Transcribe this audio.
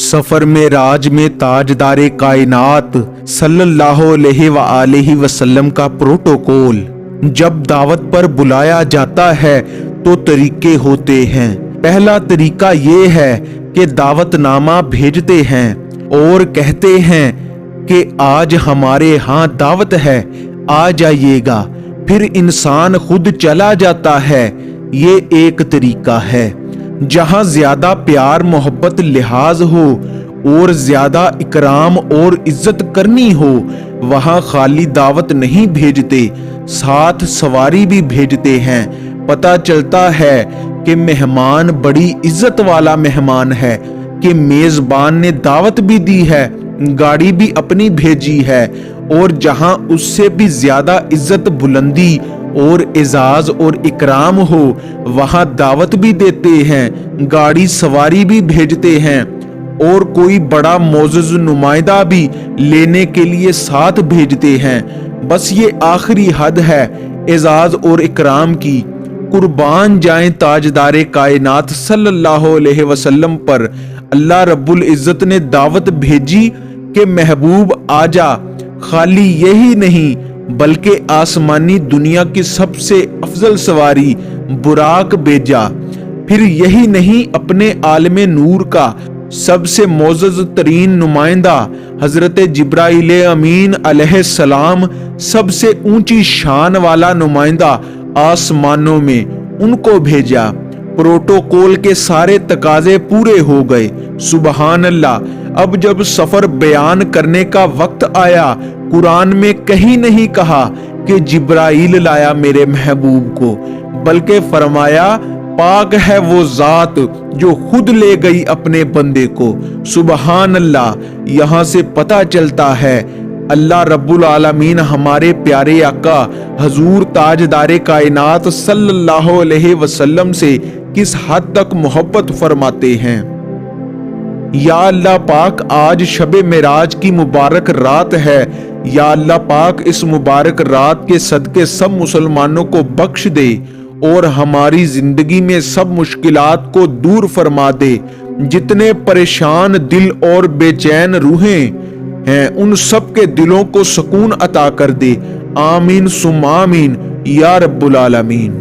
सफर में राज में ताजदारे कायनात सल्लल्लाहु अलैहि वसल्लम का प्रोटोकॉल। जब दावत पर बुलाया जाता है तो तरीके होते हैं। पहला तरीका ये है कि दावतनामा भेजते हैं और कहते हैं कि आज हमारे यहाँ दावत है, आ जाइएगा। फिर इंसान खुद चला जाता है। ये एक तरीका है। जहां ज्यादा प्यार मोहब्बत लिहाज हो और ज्यादा इकराम और इज्जत करनी हो, वहां खाली दावत नहीं भेजते, साथ सवारी भी भेजते हैं। पता चलता है कि मेहमान बड़ी इज्जत वाला मेहमान है, कि मेजबान ने दावत भी दी है, गाड़ी भी अपनी भेजी है, और जहां उससे भी ज्यादा इज्जत बुलंदी और एजाज और इकराम हो, वहां दावत भी देते हैं, गाड़ी सवारी भी भेजते हैं, और कोई बड़ा मोअज़्ज़ज़ नुमाइंदा भी लेने के लिए साथ भेजते हैं। बस ये आखिरी हद है एजाज और इकराम की। कुर्बान जाएं ताजदारे कायनात सल्लल्लाहु अलैहि वसल्लम पर। अल्लाह रब्बुल इज्जत ने दावत भेजी कि महबूब आजा। खाली यही नहीं बल्कि आसमानी दुनिया की सबसे अफजल सवारी बुराक भेजा। फिर यही नहीं, अपने आलमे नूर का सबसे मोअज़्ज़ज़ तरीन नुमाइंदा हजरत जिब्राइल अमीन अलैहिस्सलाम, सबसे ऊंची शान वाला नुमाइंदा आसमानों में, उनको भेजा। प्रोटोकॉल के सारे तकाजे पूरे हो गए। सुबहान अल्लाह। अब जब सफर बयान करने का वक्त आया, कुरान में कहीं नहीं कहा कि जिब्राइल लाया मेरे महबूब को, बल्कि फरमाया पाक है वो जात जो खुद ले गई अपने बंदे को। सुबहान अल्लाह। यहाँ से पता चलता है अल्लाह रब्बुल आलमीन हमारे प्यारे आका हजूर ताजदारे कायनात सल्लल्लाहु अलैहि वसल्लम से किस हद तक मोहब्बत फरमाते हैं। या अल्लाह पाक, आज शबे मेराज की मुबारक रात है। या अल्लाह पाक, इस मुबारक रात के सदके सब मुसलमानों को बख्श दे और हमारी जिंदगी में सब मुश्किलात को दूर फरमा दे। जितने परेशान दिल और बेचैन रूहें हैं, उन सब के दिलों को सुकून अता कर दे। आमीन सुम आमीन या रब्बुल आलमीन।